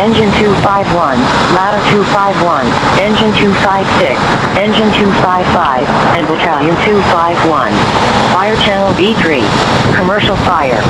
Engine 251, ladder 251, engine 256, engine 255, and battalion 251. Fire channel B3. Commercial fire.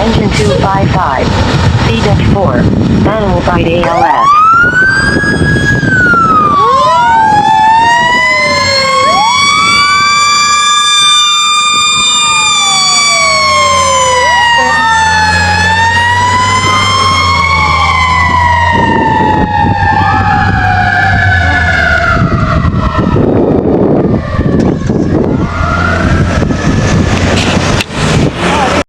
Engine 255, C-Deck 4, Animal Bite ALS.